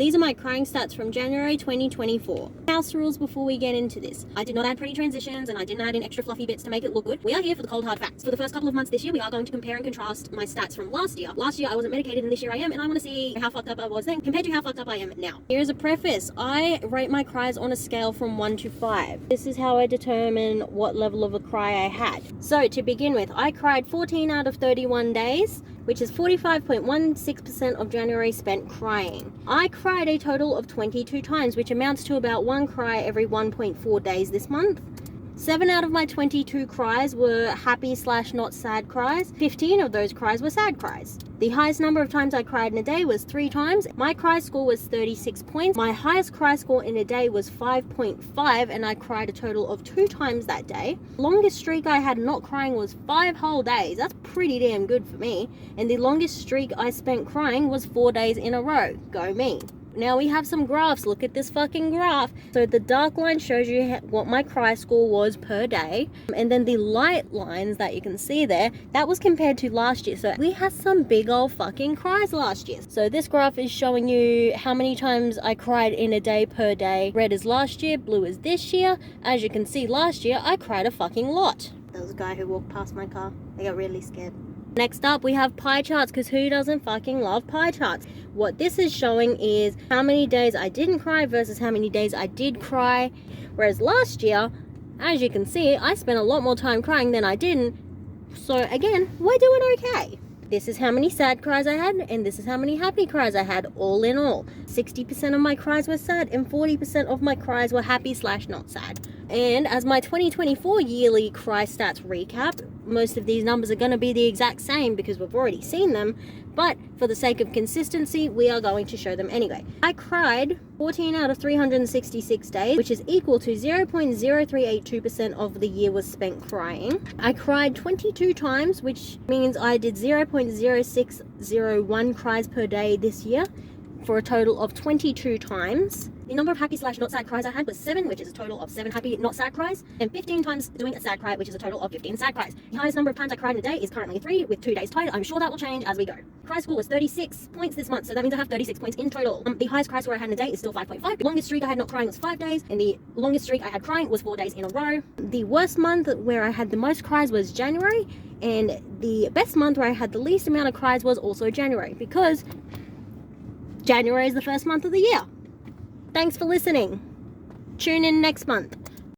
These are my crying stats from January 2024. House rules before we get into this. I did not add pretty transitions and I didn't add in extra fluffy bits to make it look good. We are here for the cold hard facts. For the first couple of months this year, we are going to compare and contrast my stats from last year. Last year I wasn't medicated and this year I am, and I want to see how fucked up I was then compared to how fucked up I am now. Here's a preface. I rate my cries on a scale from 1 to 5. This is how I determine what level of a cry I had. So to begin with, I cried 14 out of 31 days, which is 45.16% of January spent crying. I cried a total of 22 times, which amounts to about one cry every 1.4 days this month. 7 out of my 22 cries were happy/not sad cries. 15 of those cries were sad cries. The highest number of times I cried in a day was 3 times. My cry score was 36 points. My highest cry score in a day was 5.5, and I cried a total of 2 times that day. Longest streak I had not crying was 5 whole days. That's pretty damn good for me. And the longest streak I spent crying was 4 days in a row. Go me. Now we have some graphs. Look at this fucking graph. So the dark line shows you what my cry score was per day, and then the light lines that you can see there, that was compared to last year. So we had some big old fucking cries last year. So this graph is showing you how many times I cried in a day per day. Red is last year, blue is this year. As you can see, last year I cried a fucking lot. There was a guy who walked past my car. I got really scared. Next up, we have pie charts, because who doesn't fucking love pie charts? What this is showing is how many days I didn't cry versus how many days I did cry. Whereas last year, as you can see, I spent a lot more time crying than I didn't. So again, we're doing okay. This is how many sad cries I had, and this is how many happy cries I had, all in all. 60% of my cries were sad, and 40% of my cries were happy/not sad. And as my 2024 yearly cry stats recap, most of these numbers are going to be the exact same because we've already seen them, but for the sake of consistency, we are going to show them anyway. I cried 14 out of 366 days, which is equal to 0.0382% of the year was spent crying. I cried 22 times, which means I did 0.0601 cries per day this year, for a total of 22 times. The number of happy/not sad cries I had was 7, which is a total of 7 happy not sad cries, and 15 times doing a sad cry, which is a total of 15 sad cries. The highest number of times I cried in a day is currently 3, with 2 days tied. I'm sure that will change as we go. Cry score was 36 points this month, so that means I have 36 points in total. The highest cry score I had in a day is still 5.5. The longest streak I had not crying was 5 days, and the longest streak I had crying was 4 days in a row. The worst month where I had the most cries was January, and the best month where I had the least amount of cries was also January, because January is the first month of the year. Thanks for listening. Tune in next month.